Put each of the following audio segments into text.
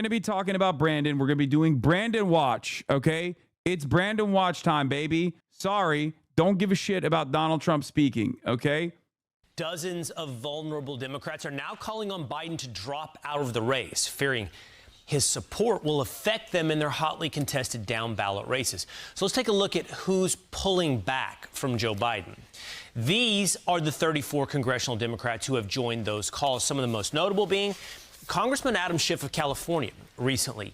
going to be talking about Brandon. We're going to be doing Brandon Watch, okay? It's Brandon Watch time, baby. Sorry, don't give a shit about Donald Trump speaking, okay? Dozens of vulnerable Democrats are now calling on Biden to drop out of the race, fearing his support will affect them in their hotly contested down-ballot races. So let's take a look at who's pulling back from Joe Biden. These are the 34 congressional Democrats who have joined those calls, some of the most notable being Congressman Adam Schiff of California recently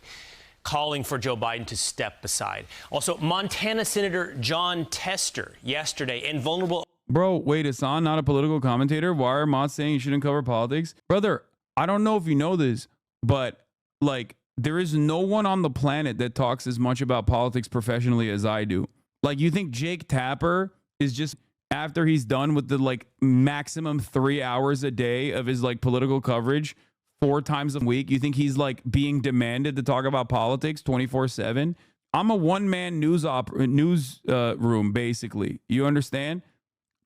calling for Joe Biden to step aside. Also, Montana Senator John Tester yesterday, and vulnerable... Bro, wait, Hassan, not a political commentator? Why are mods saying you shouldn't cover politics? Brother, I don't know if you know this, but, like, there is no one on the planet that talks as much about politics professionally as I do. Like, you think Jake Tapper is just, after he's done with the, like, maximum 3 hours a day of his, like, political coverage 4 times a week, you think he's, like, being demanded to talk about politics 24/7? I'm a one-man news room, basically. You understand?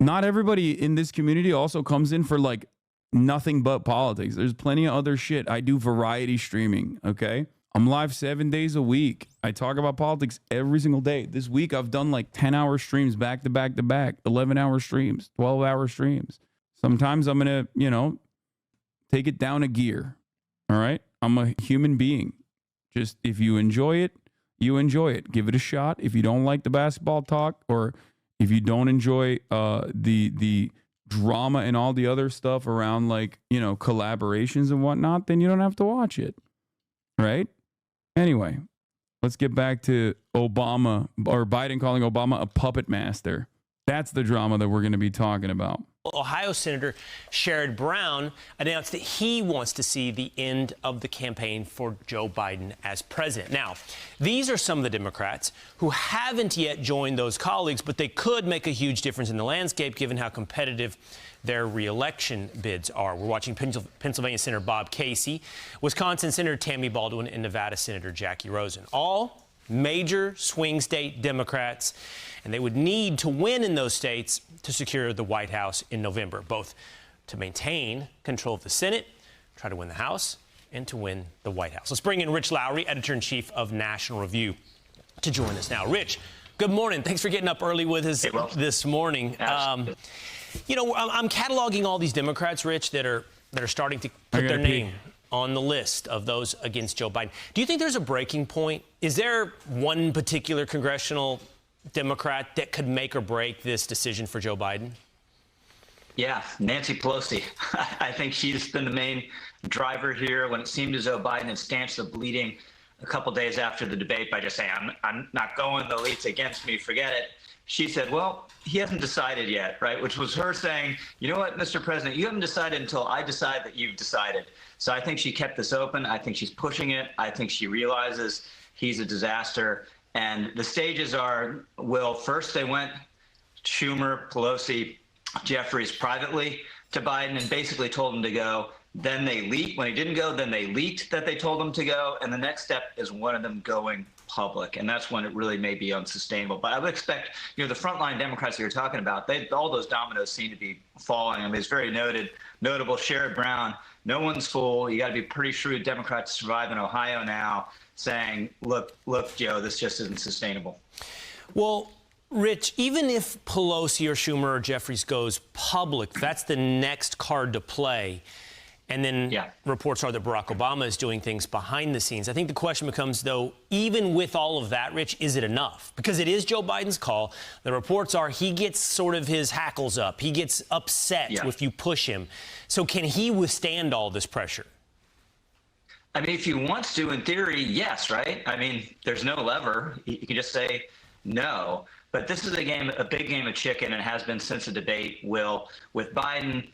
Not everybody in this community also comes in for, like, nothing but politics. There's plenty of other shit. I do variety streaming, okay? I'm live 7 days a week. I talk about politics every single day. This week, I've done, like, 10-hour streams back to back to back, 11-hour streams, 12-hour streams. Sometimes I'm going to, you know, take it down a gear, all right? I'm a human being. Just, if you enjoy it, you enjoy it. Give it a shot. If you don't like the basketball talk, or if you don't enjoy the drama and all the other stuff around, like, you know, collaborations and whatnot, then you don't have to watch it, right? Anyway, let's get back to Obama, or Biden calling Obama a puppet master. That's the drama that we're going to be talking about. Ohio Senator Sherrod Brown announced that he wants to see the end of the campaign for Joe Biden as president. Now, these are some of the Democrats who haven't yet joined those colleagues, but they could make a huge difference in the landscape given how competitive their reelection bids are. We're watching Pennsylvania Senator Bob Casey, Wisconsin Senator Tammy Baldwin, and Nevada Senator Jackie Rosen. All major swing state Democrats, and they would need to win in those states to secure the White House in November, both to maintain control of the Senate, try to win the House, and to win the White House. Let's bring in Rich Lowry, editor-in-chief of National Review, to join us now. Rich, good morning. Thanks for getting up early with us this morning. You know, I'm cataloging all these Democrats, Rich, that are starting to put their name on the list of those against Joe Biden. Do you think there's a breaking point? Is there one particular congressional Democrat that could make or break this decision for Joe Biden? Yeah, Nancy Pelosi. I think she's been the main driver here when it seemed as though Biden had stanched the bleeding a couple days after the debate by just saying, I'm not going, the elite's against me, forget it. She said, well, he hasn't decided yet, right? Which was her saying, you know what, Mr. President, you haven't decided until I decide that you've decided. So I think she kept this open. I think she's pushing it. I think she realizes he's a disaster. And the stages are, Will, first they went Schumer, Pelosi, Jeffries privately to Biden and basically told him to go. Then they leaked. When he didn't go, then they leaked that they told him to go. And the next step is one of them going public. And that's when it really may be unsustainable. But I would expect, you know, the frontline Democrats that you're talking about, all those dominoes seem to be falling. I mean, it's very notable. Sherrod Brown, no one's fool. You got to be pretty shrewd Democrat to survive in Ohio now, saying, look, Joe, this just isn't sustainable. Well, Rich, even if Pelosi or Schumer or Jeffries goes public, that's the next card to play. And then reports are that Barack Obama is doing things behind the scenes. I think the question becomes, though, even with all of that, Rich, is it enough? Because it is Joe Biden's call. The reports are he gets sort of his hackles up. He gets upset if you push him. So can he withstand all this pressure? I mean, if he wants to, in theory, yes, right? I mean, there's no lever. He can just say no. But this is a big game of chicken, and has been since the debate, Will, with Biden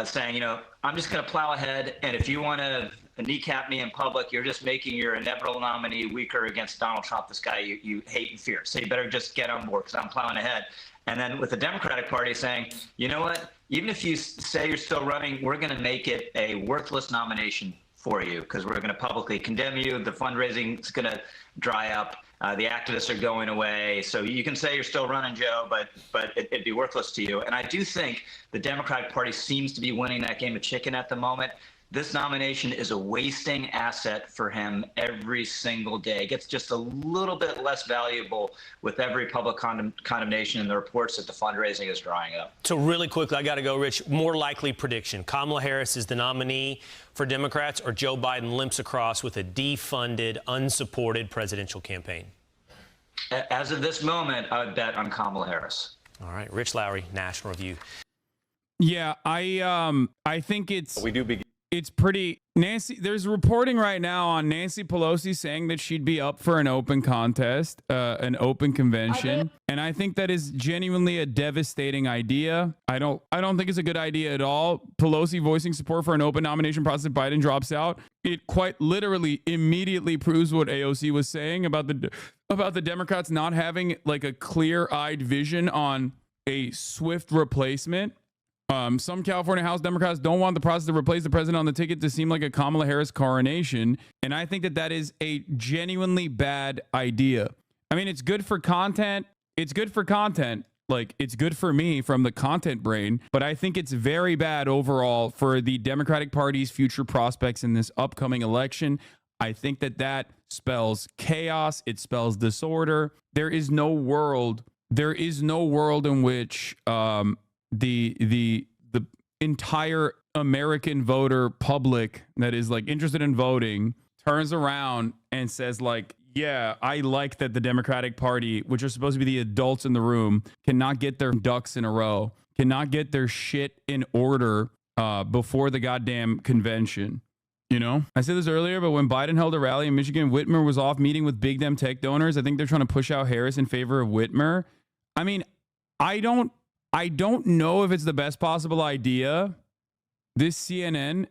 saying, you know, I'm just going to plow ahead, and if you want to kneecap me in public, you're just making your inevitable nominee weaker against Donald Trump, this guy you hate and fear. So you better just get on board because I'm plowing ahead. And then with the Democratic Party saying, you know what, even if you say you're still running, we're going to make it a worthless nomination for you because we're going to publicly condemn you. The fundraising is going to dry up. The activists are going away. So you can say you're still running, Joe, but it'd be worthless to you. And I do think the Democratic Party seems to be winning that game of chicken at the moment. This nomination is a wasting asset for him every single day. It gets just a little bit less valuable with every public condemnation and the reports that the fundraising is drying up. So really quickly, I got to go, Rich. More likely prediction: Kamala Harris is the nominee for Democrats, or Joe Biden limps across with a defunded, unsupported presidential campaign? As of this moment, I would bet on Kamala Harris. All right, Rich Lowry, National Review. Yeah, I think it's pretty Nancy. There's reporting right now on Nancy Pelosi saying that she'd be up for an open contest, an open convention, and I think that is genuinely a devastating idea. I don't think it's a good idea at all. Pelosi voicing support for an open nomination process if Biden drops out. It quite literally immediately proves what AOC was saying about the Democrats not having like a clear-eyed vision on a swift replacement. Some California House Democrats don't want the process to replace the president on the ticket to seem like a Kamala Harris coronation. And I think that is a genuinely bad idea. I mean, it's good for content. It's good for content. Like, it's good for me from the content brain. But I think it's very bad overall for the Democratic Party's future prospects in this upcoming election. I think that spells chaos. It spells disorder. There is no world in which the entire American voter public that is like interested in voting turns around and says like, yeah, I like that the Democratic Party, which are supposed to be the adults in the room, cannot get their ducks in a row, cannot get their shit in order before the goddamn convention. You know, I said this earlier, but when Biden held a rally in Michigan, Whitmer was off meeting with big dem tech donors. I think they're trying to push out Harris in favor of Whitmer. I mean, I don't know if it's the best possible idea. This CNN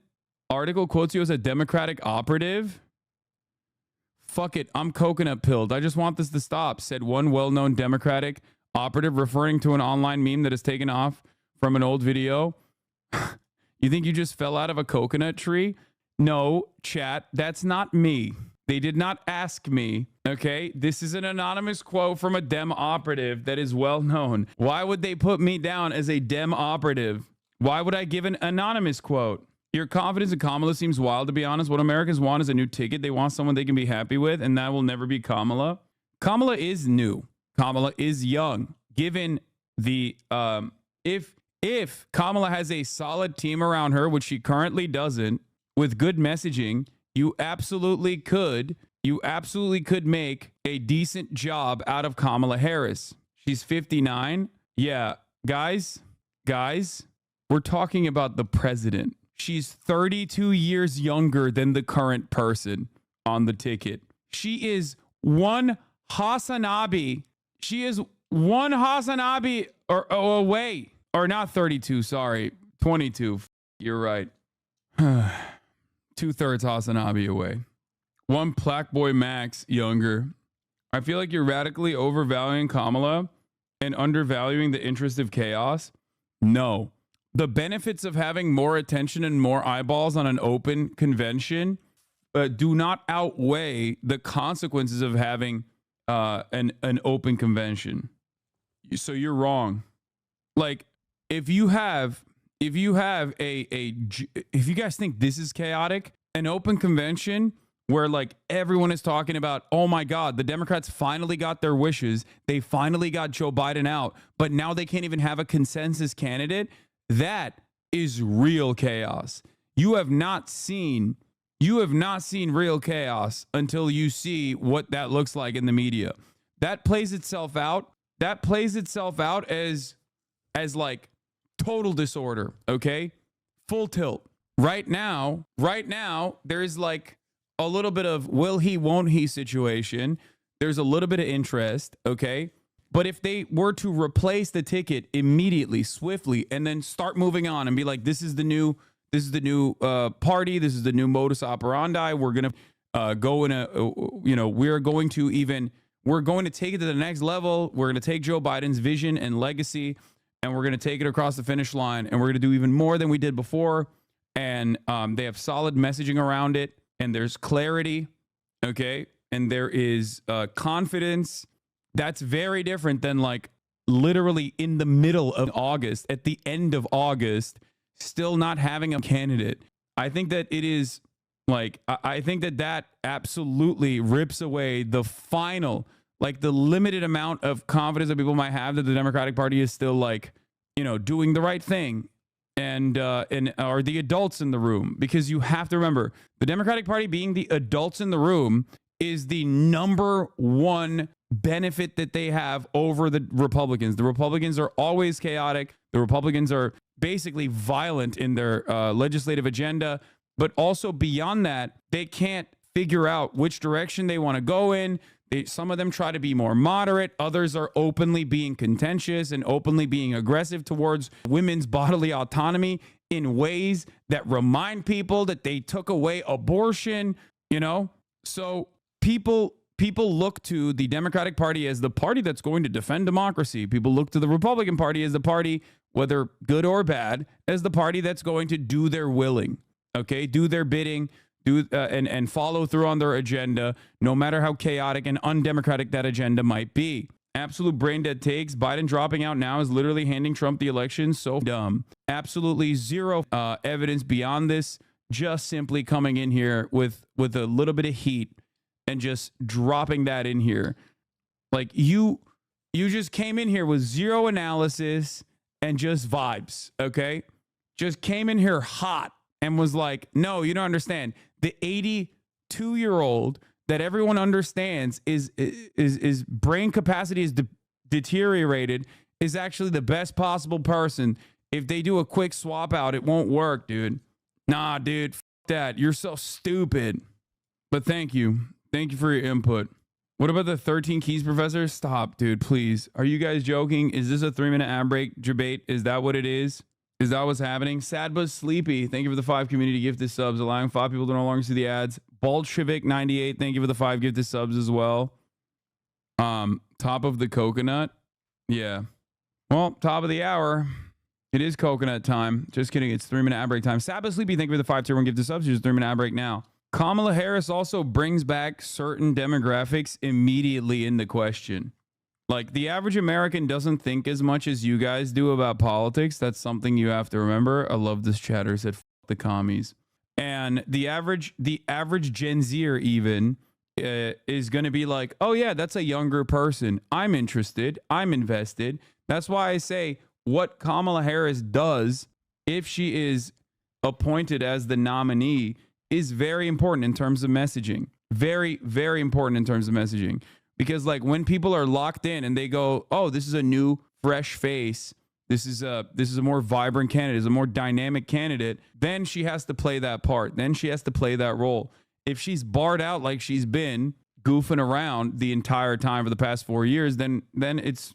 article quotes you as a Democratic operative. Fuck it, I'm coconut pilled. I just want this to stop, said one well-known Democratic operative, referring to an online meme that is taken off from an old video. You think you just fell out of a coconut tree? No, chat, that's not me. They did not ask me, okay? This is an anonymous quote from a Dem operative that is well known. Why would they put me down as a Dem operative? Why would I give an anonymous quote? Your confidence in Kamala seems wild, to be honest. What Americans want is a new ticket. They want someone they can be happy with, and that will never be Kamala. Kamala is new. Kamala is young. Given the, if Kamala has a solid team around her, which she currently doesn't, with good messaging, you absolutely could make a decent job out of Kamala Harris. She's 59. Yeah, guys, we're talking about the president. She's 32 years younger than the current person on the ticket. She is one Hasanabi. She is one Hasanabi or away. Or not 32, sorry. 22. You're right. 2/3 Hasanabi away. One Black Boy Max younger. I feel like you're radically overvaluing Kamala and undervaluing the interest of chaos. No. The benefits of having more attention and more eyeballs on an open convention do not outweigh the consequences of having an open convention. So you're wrong. Like, if you guys think this is chaotic, an open convention where like everyone is talking about, oh my God, the Democrats finally got their wishes. They finally got Joe Biden out, but now they can't even have a consensus candidate. That is real chaos. You have not seen real chaos until you see what that looks like in the media. That plays itself out. As like total disorder, okay? Full tilt. Right now, there's like a little bit of will he, won't he situation. There's a little bit of interest, okay? But if they were to replace the ticket immediately, swiftly, and then start moving on and be like, this is the new party, this is the new modus operandi, we're going to go in a, we're going to take it to the next level. We're going to take Joe Biden's vision and legacy, and we're going to take it across the finish line, and we're going to do even more than we did before. And they have solid messaging around it, and there's clarity, okay? And there is confidence. That's very different than like literally in the middle of August, at the end of August, still not having a candidate. I think that it is like, I think that that absolutely rips away the final, like the limited amount of confidence that people might have that the Democratic Party is still like, you know, doing the right thing and are the adults in the room. Because you have to remember, the Democratic Party being the adults in the room is the number one benefit that they have over the Republicans. The Republicans are always chaotic. The Republicans are basically violent in their legislative agenda. But also beyond that, they can't figure out which direction they want to go in. Some of them try to be more moderate. Others are openly being contentious and openly being aggressive towards women's bodily autonomy in ways that remind people that they took away abortion, you know? So people look to the Democratic Party as the party that's going to defend democracy. People look to the Republican Party as the party, whether good or bad, as the party that's going to do their willing. Okay, do their bidding, and follow through on their agenda, no matter how chaotic and undemocratic that agenda might be. Absolute brain dead takes. Biden dropping out now is literally handing Trump the election. So dumb. Absolutely zero evidence beyond this. Just simply coming in here with a little bit of heat and just dropping that in here. Like you just came in here with zero analysis and just vibes. Okay, just came in here hot. And was like, no, you don't understand. The 82-year-old that everyone understands is brain capacity is deteriorated is actually the best possible person. If they do a quick swap out, it won't work, dude. Nah, dude, f that. You're so stupid. But thank you. Thank you for your input. What about the 13 keys, professor? Stop, dude, please. Are you guys joking? Is this a 3-minute ad break debate? Is that what it is? Is that what's happening? Sad but sleepy. Thank you for the 5 community gifted subs, allowing 5 people to no longer see the ads. Bolshevik 98. Thank you for the 5 gifted subs as well. Top of the coconut. Yeah. Well, top of the hour. It is coconut time. Just kidding. It's 3-minute ad break time. Sad but sleepy. Thank you for the 5 tier 1 gifted subs. Here's 3-minute ad break now. Kamala Harris also brings back certain demographics immediately in the question. Like, the average American doesn't think as much as you guys do about politics. That's something you have to remember. I love this chatter. Said, F the commies. And the average Gen Zer even is going to be like, oh yeah, that's a younger person. I'm interested. I'm invested. That's why I say what Kamala Harris does, if she is appointed as the nominee, is very important in terms of messaging. Very, very important in terms of messaging. Because like when people are locked in and they go, oh, this is a new fresh face. This is a more vibrant candidate, is a more dynamic candidate. Then she has to play that part. Then she has to play that role. If she's barred out like she's been goofing around the entire time for the past 4 years, then it's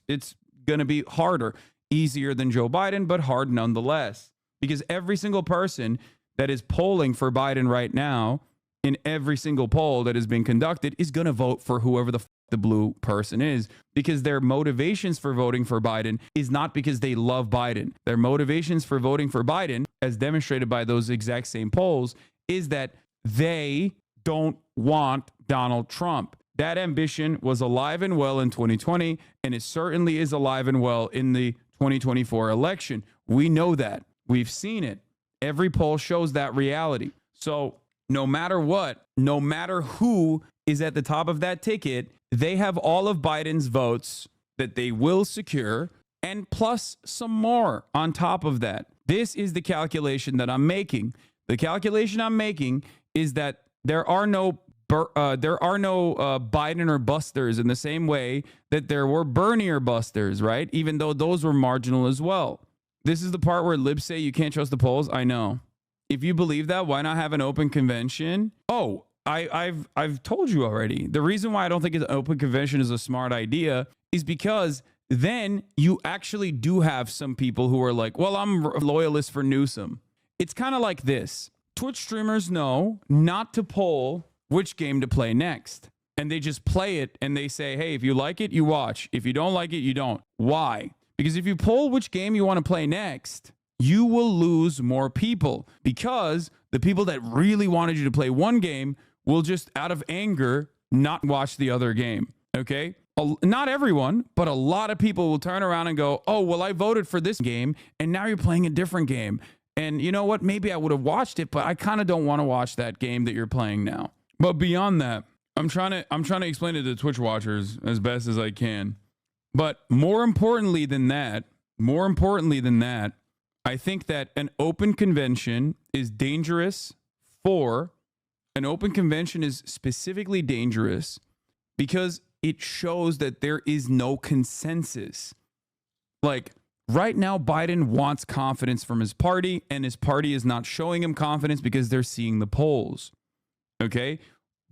going to be harder. Easier than Joe Biden, but hard nonetheless. Because every single person that is polling for Biden right now, in every single poll that has been conducted, is going to vote for whoever the blue person is, because their motivations for voting for Biden is not because they love Biden. Their motivations for voting for Biden, as demonstrated by those exact same polls, is that they don't want Donald Trump. That ambition was alive and well in 2020, and it certainly is alive and well in the 2024 election. We know that. We've seen it. Every poll shows that reality. So no matter what, no matter who is at the top of that ticket, they have all of Biden's votes that they will secure, and plus some more on top of that. This is the calculation that I'm making. The calculation I'm making is that there are no Biden or busters in the same way that there were Bernie or busters, right? Even though those were marginal as well. This is the part where libs say you can't trust the polls. I know. If you believe that, why not have an open convention? Oh, I've told you already. The reason why I don't think an open convention is a smart idea is because then you actually do have some people who are like, well, I'm a loyalist for Newsom. It's kind of like this. Twitch streamers know not to poll which game to play next. And they just play it and they say, hey, if you like it, you watch. If you don't like it, you don't. Why? Because if you poll which game you want to play next, you will lose more people, because the people that really wanted you to play one game will just out of anger not watch the other game. Okay? Not everyone, but a lot of people will turn around and go, oh, well, I voted for this game and now you're playing a different game. And you know what? Maybe I would have watched it, but I kind of don't want to watch that game that you're playing now. But beyond that, I'm trying to explain it to Twitch watchers as best as I can. But more importantly than that, I think that an open convention is dangerous an open convention is specifically dangerous because it shows that there is no consensus. Like right now, Biden wants confidence from his party, and his party is not showing him confidence because they're seeing the polls. Okay.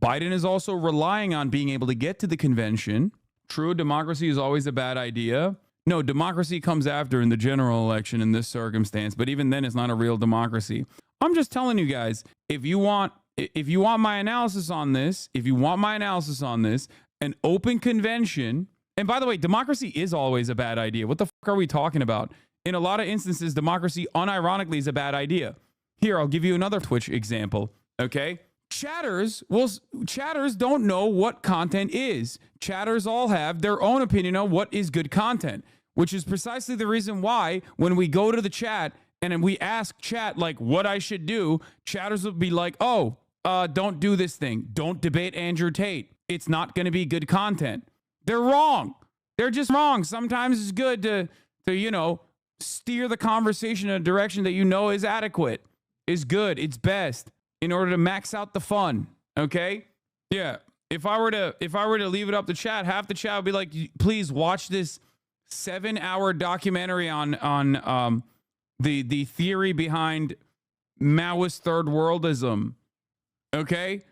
Biden is also relying on being able to get to the convention. True, democracy is always a bad idea. No, democracy comes after in the general election in this circumstance, but even then it's not a real democracy. I'm just telling you guys, if you want my analysis on this, an open convention, and by the way, democracy is always a bad idea. What the fuck are we talking about? In a lot of instances, democracy unironically is a bad idea. Here, I'll give you another Twitch example, okay? Chatters don't know what content is. Chatters all have their own opinion on what is good content, which is precisely the reason why when we go to the chat and we ask chat like what I should do, chatters will be like, don't do this thing. Don't debate Andrew Tate. It's not going to be good content. They're wrong. They're just wrong. Sometimes it's good to steer the conversation in a direction that you know is adequate, is good, it's best, in order to max out the fun. Okay? Yeah. If I were to leave it up to chat, half the chat would be like, please watch this 7-hour documentary on the theory behind Maoist third worldism. Okay?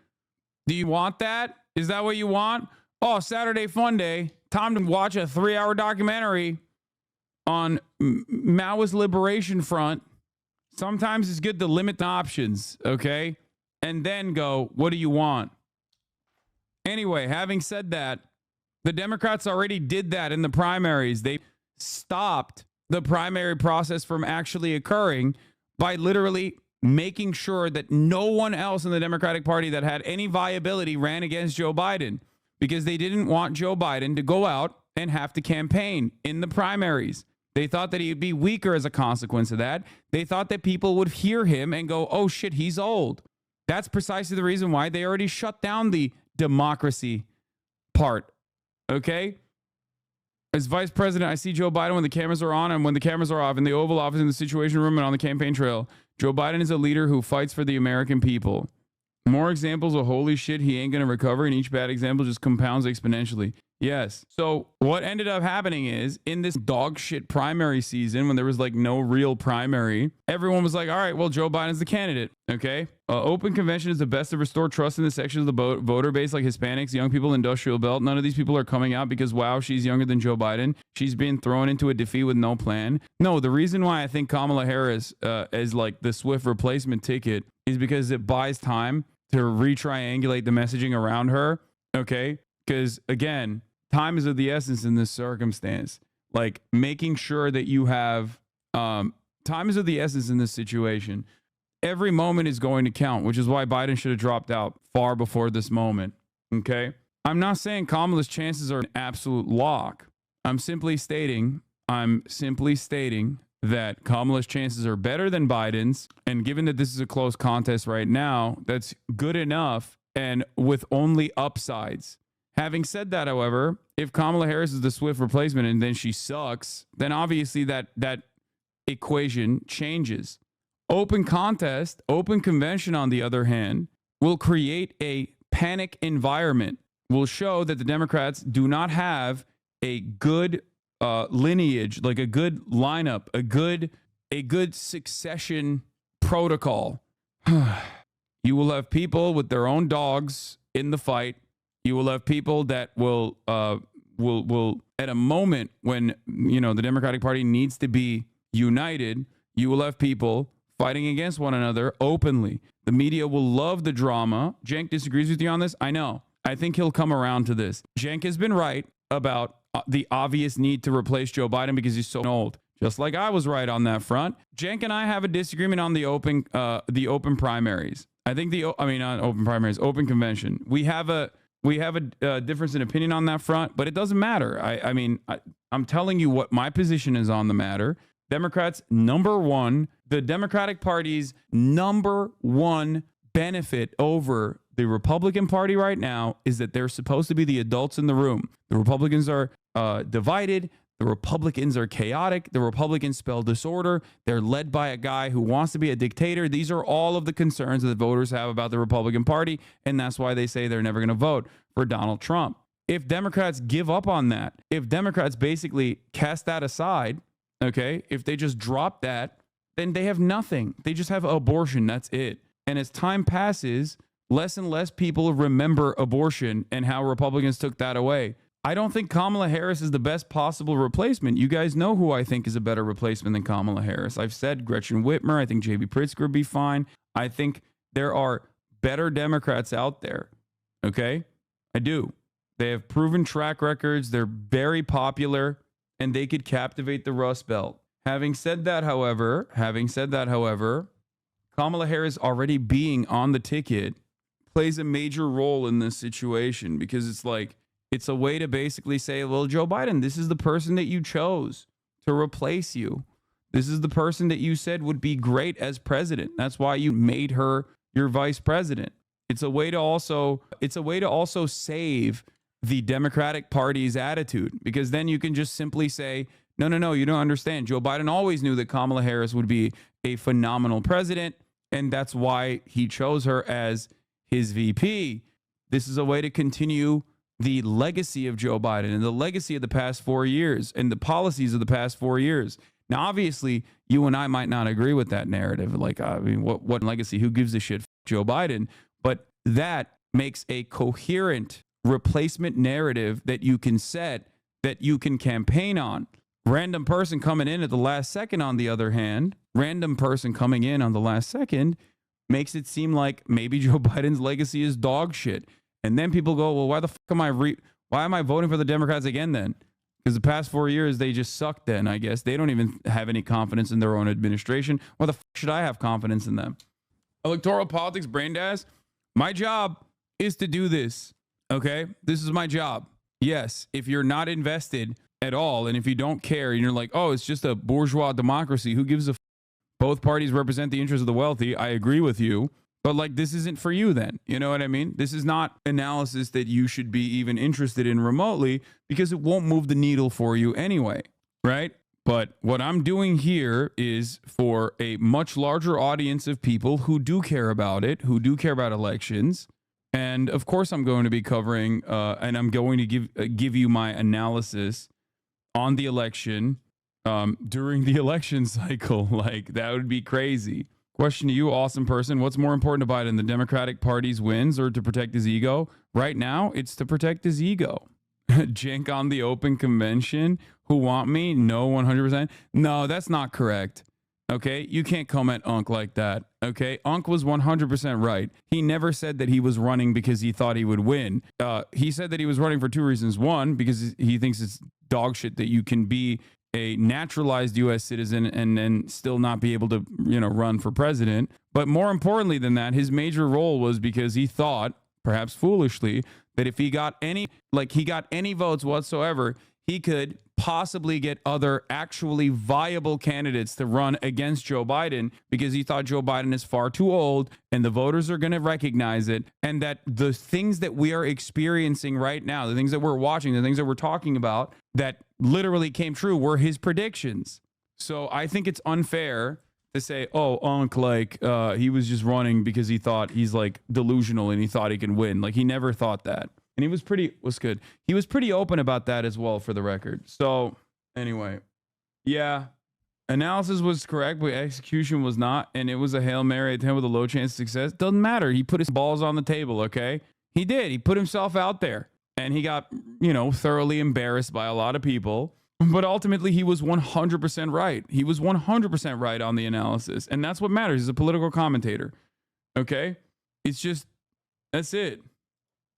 Do you want that? Is that what you want? Oh, Saturday fun day. Time to watch a 3-hour documentary on Maoist Liberation Front. Sometimes it's good to limit the options, okay? And then go, what do you want? Anyway, having said that, the Democrats already did that in the primaries. They stopped the primary process from actually occurring by literally making sure that no one else in the Democratic Party that had any viability ran against Joe Biden, because they didn't want Joe Biden to go out and have to campaign in the primaries. They thought that he'd be weaker as a consequence of that. They thought that people would hear him and go, oh shit, he's old. That's precisely the reason why they already shut down the democracy part. Okay? As vice president, I see Joe Biden when the cameras are on and when the cameras are off, in the Oval Office, in the Situation Room, and on the campaign trail. Joe Biden is a leader who fights for the American people. More examples of holy shit, he ain't going to recover, and each bad example just compounds exponentially. Yes. So what ended up happening is, in this dog shit primary season, when there was like no real primary, everyone was like, all right, well, Joe Biden's the candidate. Okay. Open convention is the best to restore trust in the sections of the voter base, like Hispanics, young people, industrial belt. None of these people are coming out because, wow, she's younger than Joe Biden. She's being thrown into a defeat with no plan. No, the reason why I think Kamala Harris is like the swift replacement ticket is because it buys time to retriangulate the messaging around her. Okay. Because again, time is of the essence in this circumstance. Like making sure that you have time is of the essence in this situation. Every moment is going to count, which is why Biden should have dropped out far before this moment. Okay. I'm not saying Kamala's chances are an absolute lock. I'm simply stating that Kamala's chances are better than Biden's. And given that this is a close contest right now, that's good enough and with only upsides. Having said that, however, if Kamala Harris is the swift replacement and then she sucks, then obviously that equation changes. Open contest, open convention, on the other hand, will create a panic environment, will show that the Democrats do not have a good lineage, like a good lineup, a good succession protocol. You will have people with their own dogs in the fight. You will have people that will at a moment when, the Democratic Party needs to be united, you will have people fighting against one another openly. The media will love the drama. Cenk disagrees with you on this. I know. I think he'll come around to this. Cenk has been right about the obvious need to replace Joe Biden because he's so old. Just like I was right on that front. Cenk and I have a disagreement on the open primaries. I think not open primaries, open convention. We have a difference in opinion on that front, but it doesn't matter. I'm telling you what my position is on the matter. Democrats, the Democratic Party's number one benefit over the Republican Party right now is that they're supposed to be the adults in the room. The Republicans are divided. The Republicans are chaotic. The Republicans spell disorder. They're led by a guy who wants to be a dictator. These are all of the concerns that the voters have about the Republican Party, and that's why they say they're never going to vote for Donald Trump. If Democrats give up on that, if Democrats basically cast that aside, okay, if they just drop that, then they have nothing. They just have abortion. That's it. And as time passes, less and less people remember abortion and how Republicans took that away. I don't think Kamala Harris is the best possible replacement. You guys know who I think is a better replacement than Kamala Harris. I've said Gretchen Whitmer. I think J.B. Pritzker would be fine. I think there are better Democrats out there. Okay? I do. They have proven track records. They're very popular, and they could captivate the Rust Belt. Having said that, however, Kamala Harris already being on the ticket plays a major role in this situation because it's a way to basically say, well, Joe Biden, this is the person that you chose to replace you. This is the person that you said would be great as president. That's why you made her your vice president. It's a way to also save the Democratic Party's attitude, because then you can just simply say, no, you don't understand. Joe Biden always knew that Kamala Harris would be a phenomenal president, and that's why he chose her as his VP. This is a way to continue the legacy of Joe Biden and the legacy of the past 4 years and the policies of the past 4 years. Now, obviously, you and I might not agree with that narrative. Like, I mean, what legacy? Who gives a shit? Joe Biden. But that makes a coherent replacement narrative that you can set, that you can campaign on. Random person coming in at the last second, on the other hand, makes it seem like maybe Joe Biden's legacy is dog shit. And then people go, well, why the fuck why am I voting for the Democrats again then? Because the past 4 years, they just sucked then, I guess. They don't even have any confidence in their own administration. Why the fuck should I have confidence in them? Electoral politics, braindass. My job is to do this, okay? This is my job. Yes, if you're not invested at all, and if you don't care, and you're like, oh, it's just a bourgeois democracy, who gives a fuck? Both parties represent the interests of the wealthy. I agree with you. But like, this isn't for you then. You know what I mean? This is not analysis that you should be even interested in remotely, because it won't move the needle for you anyway, right? But what I'm doing here is for a much larger audience of people who do care about it, who do care about elections. And of course, I'm going to be covering and I'm going to give you my analysis on the election during the election cycle. Like, that would be crazy. Question to you, awesome person. What's more important to Biden, the Democratic Party's wins or to protect his ego? Right now, it's to protect his ego. Jank on the open convention. Who want me? No, 100%. No, that's not correct. Okay, you can't comment Unc like that. Okay, Unc was 100% right. He never said that he was running because he thought he would win. He said that he was running for two reasons. One, because he thinks it's dog shit that you can be a naturalized U.S. citizen and then still not be able to, run for president. But more importantly than that, his major role was because he thought, perhaps foolishly, that if he got any votes whatsoever, he could possibly get other actually viable candidates to run against Joe Biden, because he thought Joe Biden is far too old and the voters are going to recognize it. And that the things that we are experiencing right now, the things that we're watching, the things that we're talking about that literally came true were his predictions. So I think it's unfair to say, oh, Unc, he was just running because he thought he's delusional and he thought he can win. Like, he never thought that. And he was good. He was pretty open about that as well, for the record. So anyway, yeah, analysis was correct, but execution was not. And it was a Hail Mary attempt with a low chance of success. Doesn't matter. He put his balls on the table. Okay. He did. He put himself out there and he got, thoroughly embarrassed by a lot of people. But ultimately, he was 100% right. He was 100% right on the analysis. And that's what matters. He's a political commentator. Okay. It's just, that's it.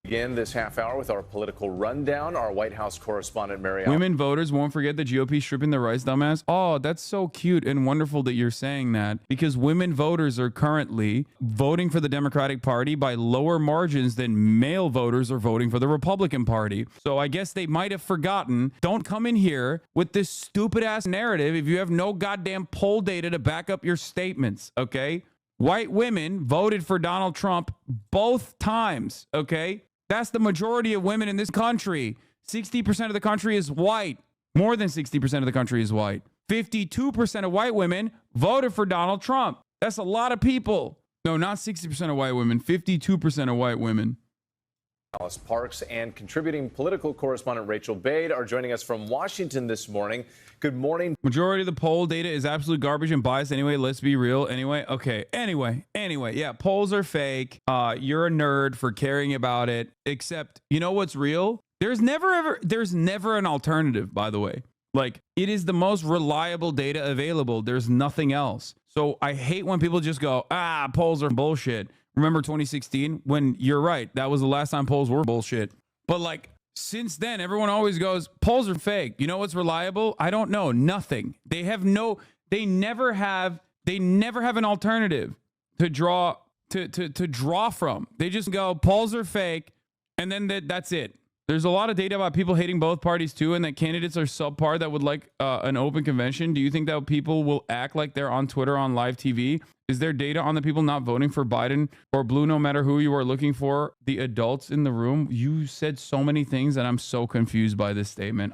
Begin this half hour with our political rundown. Our White House correspondent, Mary. Women voters won't forget the GOP stripping their rights, dumbass. Oh, that's so cute and wonderful that you're saying that, because women voters are currently voting for the Democratic Party by lower margins than male voters are voting for the Republican Party. So I guess they might have forgotten. Don't come in here with this stupid ass narrative if you have no goddamn poll data to back up your statements, okay? White women voted for Donald Trump both times, okay? That's the majority of women in this country. 60% of the country is white. More than 60% of the country is white. 52% of white women voted for Donald Trump. That's a lot of people. No, not 60% of white women, 52% of white women. Alice Parks and contributing political correspondent Rachel Bade are joining us from Washington this morning. Good morning. Majority of the poll data is absolute garbage and biased anyway. Let's be real. Anyway, okay. Anyway. Yeah, polls are fake. You're a nerd for caring about it. Except, you know what's real? There's never an alternative, by the way. Like, it is the most reliable data available. There's nothing else. So I hate when people just go, polls are bullshit. Remember 2016 when you're right, that was the last time polls were bullshit. But like since then, everyone always goes, polls are fake. You know what's reliable? I don't know. Nothing. They never have an alternative to draw from. They just go, polls are fake. And then that's it. There's a lot of data about people hating both parties too, and that candidates are subpar that would like an open convention. Do you think that people will act like they're on Twitter on live TV? Is there data on the people not voting for Biden or blue, no matter who you are looking for? The adults in the room. You said so many things that I'm so confused by this statement.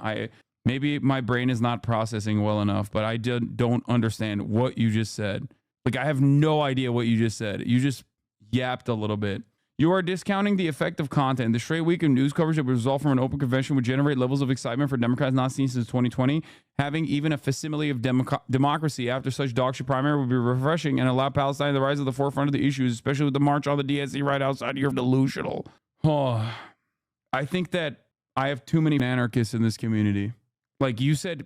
Maybe my brain is not processing well enough, but I don't understand what you just said. Like, I have no idea what you just said. You just yapped a little bit. You are discounting the effect of content. The straight week of news coverage that would result from an open convention would generate levels of excitement for Democrats not seen since 2020. Having even a facsimile of democracy after such dogshit primary would be refreshing and allow Palestine to rise to the forefront of the issues, especially with the march on the DSC right outside. You're delusional. Oh, I think that I have too many anarchists in this community. Like you said,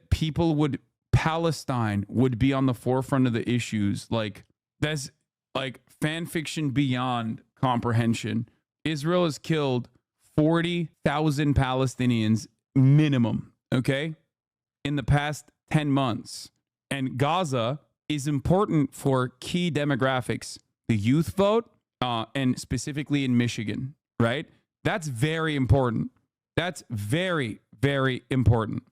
Palestine would be on the forefront of the issues. Like, that's like fan fiction beyond comprehension. Israel has killed 40,000 Palestinians minimum, okay, in the past 10 months. And Gaza is important for key demographics, the youth vote, and specifically in Michigan, right? That's very important. That's very, very important.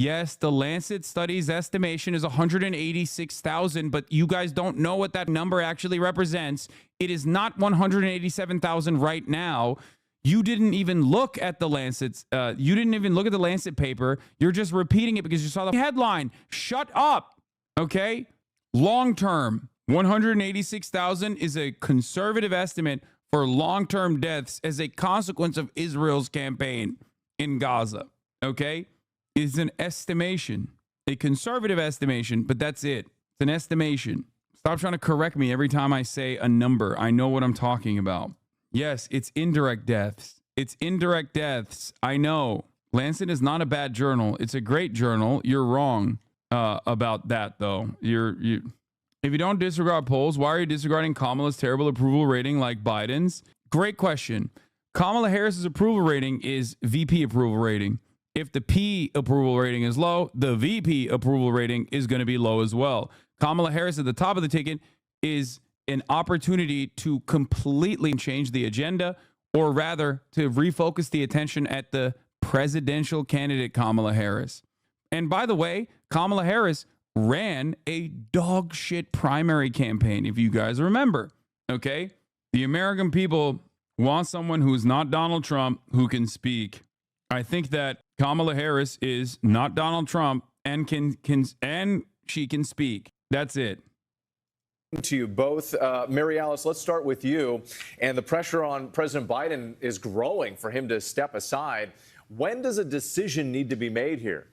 Yes, the Lancet study's estimation is 186,000, but you guys don't know what that number actually represents. It is not 187,000 right now. You didn't even look at the Lancet's. You didn't even look at the Lancet paper. You're just repeating it because you saw the headline. Shut up. Okay. Long term, 186,000 is a conservative estimate for long-term deaths as a consequence of Israel's campaign in Gaza. Okay. It's an estimation, a conservative estimation, but that's it. It's an estimation. Stop trying to correct me every time I say a number. I know what I'm talking about. Yes, it's indirect deaths. It's indirect deaths. I know. Lancet is not a bad journal. It's a great journal. You're wrong about that, though. If you don't disregard polls, why are you disregarding Kamala's terrible approval rating like Biden's? Great question. Kamala Harris's approval rating is VP approval rating. If the P approval rating is low, the VP approval rating is going to be low as well. Kamala Harris at the top of the ticket is an opportunity to completely change the agenda, or rather to refocus the attention at the presidential candidate, Kamala Harris. And by the way, Kamala Harris ran a dog shit primary campaign, if you guys remember. Okay? The American people want someone who's not Donald Trump who can speak. I think that Kamala Harris is not Donald Trump and she can speak. That's it. To you both. Mary Alice, let's start with you. And the pressure on President Biden is growing for him to step aside. When does a decision need to be made here?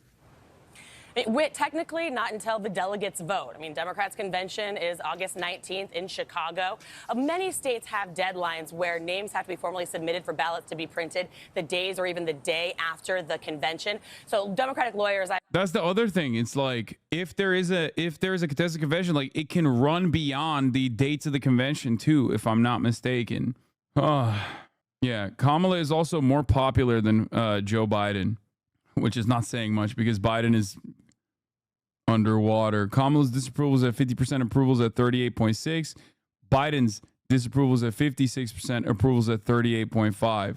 Technically, not until the delegates vote. I mean, Democrats' convention is August 19th in Chicago. Many states have deadlines where names have to be formally submitted for ballots to be printed the days or even the day after the convention. So Democratic lawyers... That's the other thing. It's like, if there is a contested convention, like, it can run beyond the dates of the convention too, if I'm not mistaken. Yeah, Kamala is also more popular than Joe Biden, which is not saying much because Biden is underwater. Kamala's disapproval is at 50%, approvals at 38.6. Biden's disapproval is at 56%, approvals at 38.5.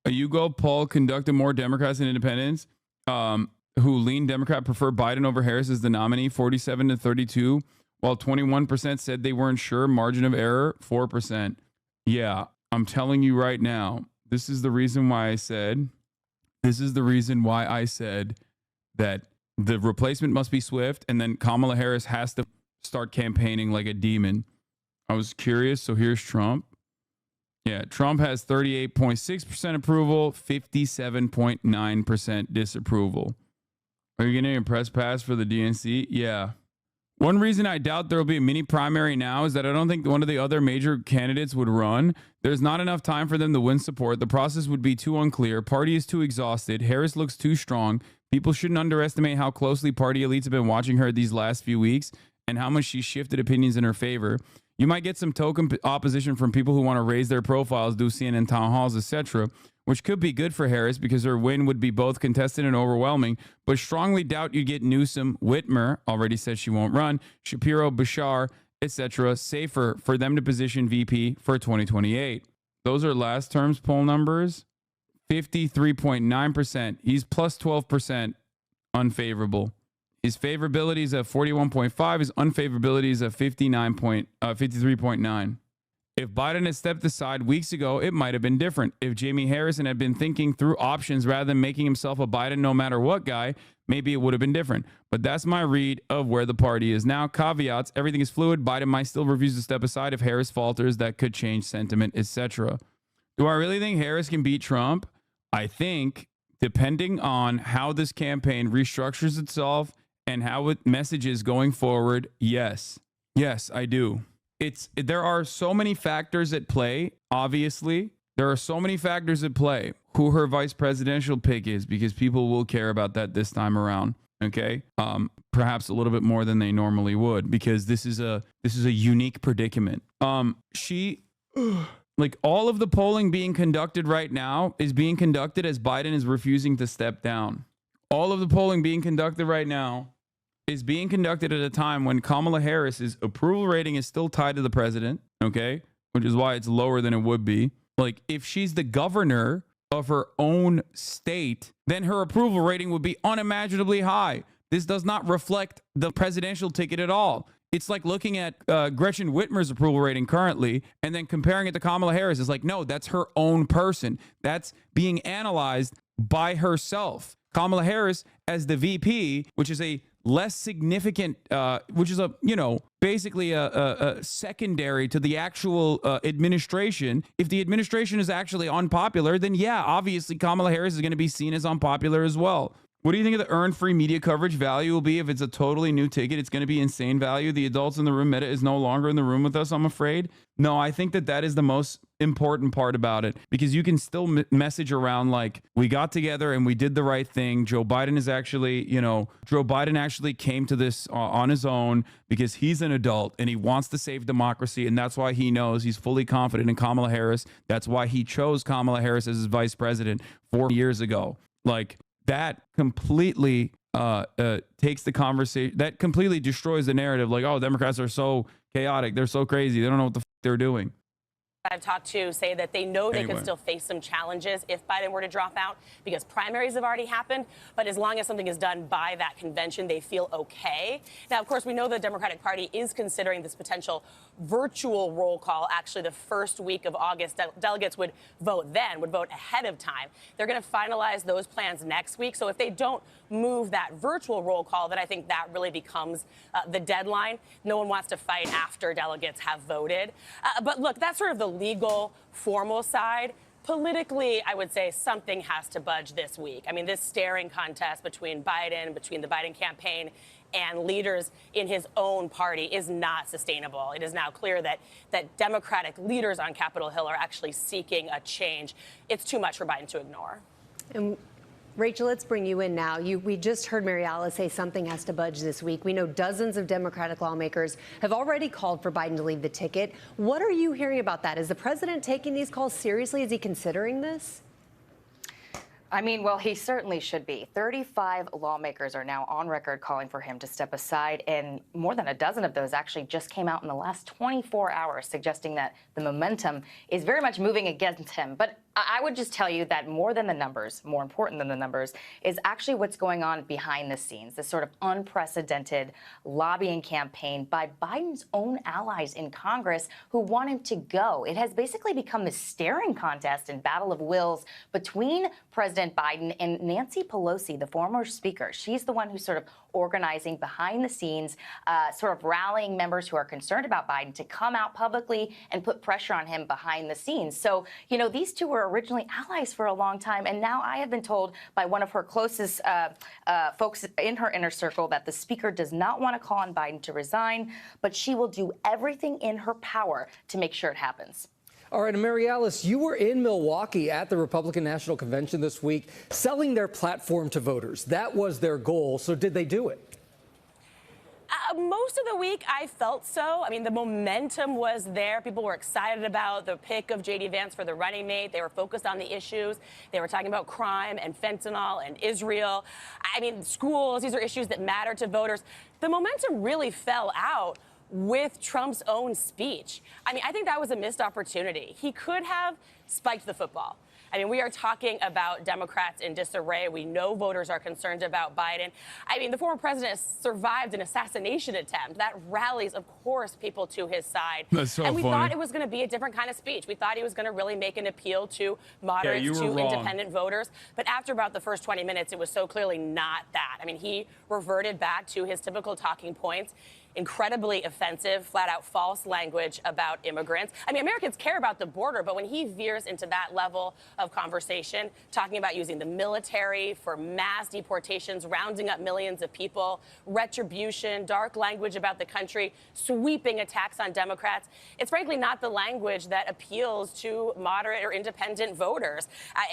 A YouGov poll conducted more Democrats and independents who lean Democrat prefer Biden over Harris as the nominee, 47 to 32, while 21% said they weren't sure. Margin of error, 4%. Yeah, I'm telling you right now, this is the reason why I said that the replacement must be swift, and then Kamala Harris has to start campaigning like a demon. I was curious, so here's Trump. Yeah, Trump has 38.6% approval, 57.9% disapproval. Are you getting a press pass for the DNC? Yeah. One reason I doubt there will be a mini primary now is that I don't think one of the other major candidates would run. There's not enough time for them to win support. The process would be too unclear. Party is too exhausted. Harris looks too strong. People shouldn't underestimate how closely party elites have been watching her these last few weeks and how much she shifted opinions in her favor. You might get some token opposition from people who want to raise their profiles, do CNN town halls, etc., which could be good for Harris because her win would be both contested and overwhelming, but strongly doubt you'd get Newsom. Whitmer already said she won't run, Shapiro, Bashar, etc., safer for them to position VP for 2028. Those are last term's poll numbers. 53.9%. He's plus 12% unfavorable. His favorability is at 41.5. His unfavorability is at 53.9. If Biden had stepped aside weeks ago, it might have been different. If Jamie Harrison had been thinking through options rather than making himself a Biden no matter what guy, maybe it would have been different. But that's my read of where the party is now. Caveats, everything is fluid. Biden might still refuse to step aside if Harris falters. That could change sentiment, etc. Do I really think Harris can beat Trump? I think, depending on how this campaign restructures itself and how it messages going forward, yes. Yes, I do. There are so many factors at play, obviously. There are so many factors at play who her vice presidential pick is, because people will care about that this time around. Okay. Perhaps a little bit more than they normally would, because this is a unique predicament. Like, all of the polling being conducted right now is being conducted as Biden is refusing to step down. All of the polling being conducted right now is being conducted at a time when Kamala Harris's approval rating is still tied to the president, okay? Which is why it's lower than it would be. Like, if she's the governor of her own state, then her approval rating would be unimaginably high. This does not reflect the presidential ticket at all. It's like looking at Gretchen Whitmer's approval rating currently and then comparing it to Kamala Harris. It's like, no, that's her own person. That's being analyzed by herself. Kamala Harris as the VP, which is a less significant, which is basically a secondary to the actual administration. If the administration is actually unpopular, then yeah, obviously Kamala Harris is going to be seen as unpopular as well. What do you think of the earned free media coverage value will be if it's a totally new ticket? It's going to be insane value. The adults in the room, Meta is no longer in the room with us, I'm afraid. No, I think that is the most important part about it, because you can still message around like, we got together and we did the right thing. Joe Biden is actually, Joe Biden actually came to this on his own because he's an adult and he wants to save democracy. And that's why he knows he's fully confident in Kamala Harris. That's why he chose Kamala Harris as his vice president 4 years ago. Like, that completely takes the conversation, that completely destroys the narrative. Like, oh, Democrats are so chaotic. They're so crazy. They don't know what the they're doing. I've talked to say that they know they could still face some challenges if Biden were to drop out, because primaries have already happened. But as long as something is done by that convention, they feel okay. Now, of course, we know the Democratic Party is considering this potential virtual roll call. Actually, the first week of August, delegates would vote ahead of time. They're going to finalize those plans next week. So if they don't move that virtual roll call, then I think that really becomes the deadline. No one wants to fight after delegates have voted. But look, that's sort of the legal, formal side. Politically, I would say something has to budge this week. I mean, this staring contest between the Biden campaign and leaders in his own party is not sustainable. It is now clear that Democratic leaders on Capitol Hill are actually seeking a change. It's too much for Biden to ignore. And Rachel, let's bring you in now. We just heard Mary Alice say something has to budge this week. We know dozens of Democratic lawmakers have already called for Biden to leave the ticket. What are you hearing about that? Is the president taking these calls seriously? Is he considering this? I mean, well, he certainly should be. 35 lawmakers are now on record calling for him to step aside, and more than a dozen of those actually just came out in the last 24 hours, suggesting that the momentum is very much moving against him. But I would just tell you that more than the numbers, more important than the numbers, is actually what's going on behind the scenes, this sort of unprecedented lobbying campaign by Biden's own allies in Congress who want him to go. It has basically become a staring contest and battle of wills between President Biden and Nancy Pelosi, the former speaker. She's the one who's sort of organizing behind the scenes, sort of rallying members who are concerned about Biden to come out publicly and put pressure on him behind the scenes. So, you know, these two were originally allies for a long time, and now I have been told by one of her closest folks in her inner circle that the speaker does not want to call on Biden to resign, but she will do everything in her power to make sure it happens. All right, and Mary Alice, you were in Milwaukee at the Republican National Convention this week, selling their platform to voters. That was their goal. So did they do it? Most of the week, I felt so. I mean, the momentum was there. People were excited about the pick of J.D. Vance for the running mate. They were focused on the issues. They were talking about crime and fentanyl and Israel. I mean, schools, these are issues that matter to voters. The momentum really fell out with Trump's own speech. I mean, I think that was a missed opportunity. He could have spiked the football. I mean, we are talking about Democrats in disarray. We know voters are concerned about Biden. I mean, the former president has survived an assassination attempt. That rallies, of course, people to his side. That's so and we funny. thought it was going to be a different kind of speech. We thought he was going to really make an appeal to moderates, to independent voters. But after about the first 20 minutes, it was so clearly not that. I mean, he reverted back to his typical talking points. Incredibly offensive, flat out false language about immigrants. I mean, Americans care about the border, but when he veers into that level of conversation, talking about using the military for mass deportations, rounding up millions of people, retribution, dark language about the country, sweeping attacks on Democrats, it's frankly not the language that appeals to moderate or independent voters.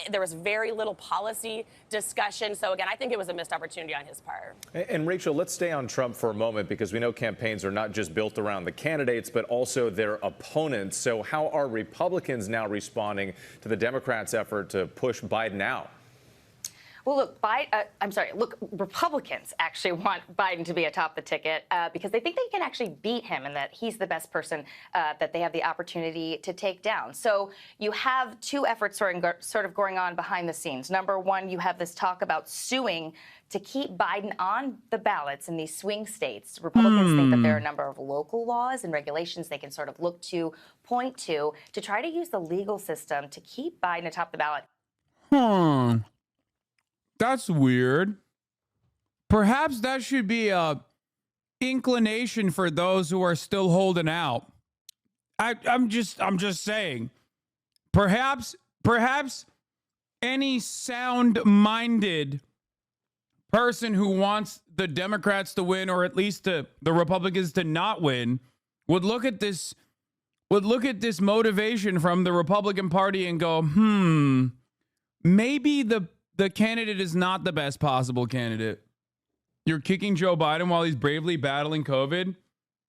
There was very little policy discussion. So again, I think it was a missed opportunity on his part. And Rachel, let's stay on Trump for a moment, because we know campaigns are not just built around the candidates, but also their opponents. So how are Republicans now responding to the Democrats' effort to push Biden out? Well, look, Republicans actually want Biden to be atop the ticket because they think they can actually beat him and that he's the best person that they have the opportunity to take down. So you have two efforts sort of going on behind the scenes. Number one, you have this talk about suing to keep Biden on the ballots in these swing states. Republicans think that there are a number of local laws and regulations they can sort of look to, point to try to use the legal system to keep Biden atop the ballot. That's weird. Perhaps that should be a inclination for those who are still holding out. I'm just saying. Perhaps any sound-minded person who wants the Democrats to win, or at least the Republicans to not win, would look at this motivation from the Republican Party and go, maybe the candidate is not the best possible candidate. You're kicking Joe Biden while he's bravely battling COVID?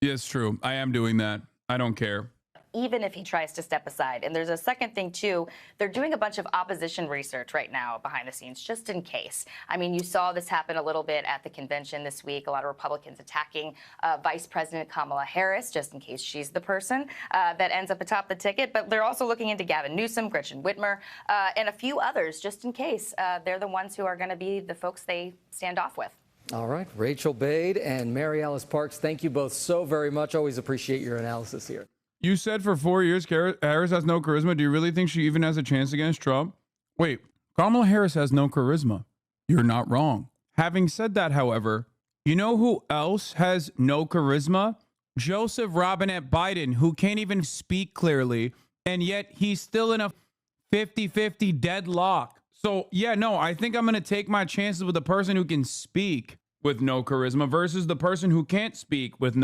Yes, true. I am doing that. I don't care. Even if he tries to step aside. And there's a second thing, too. They're doing a bunch of opposition research right now behind the scenes, just in case. I mean, you saw this happen a little bit at the convention this week. A lot of Republicans attacking Vice President Kamala Harris, just in case she's the person that ends up atop the ticket. But they're also looking into Gavin Newsom, Gretchen Whitmer, and a few others, just in case. They're the ones who are going to be the folks they stand off with. All right. Rachel Bade and Mary Alice Parks, thank you both so very much. Always appreciate your analysis here. You said for 4 years Harris has no charisma. Do you really think she even has a chance against Trump? Wait, Kamala Harris has no charisma. You're not wrong. Having said that, however, you know who else has no charisma? Joseph Robinette Biden, who can't even speak clearly, and yet he's still in a 50-50 deadlock. So, yeah, no, I think I'm going to take my chances with the person who can speak with no charisma versus the person who can't speak with no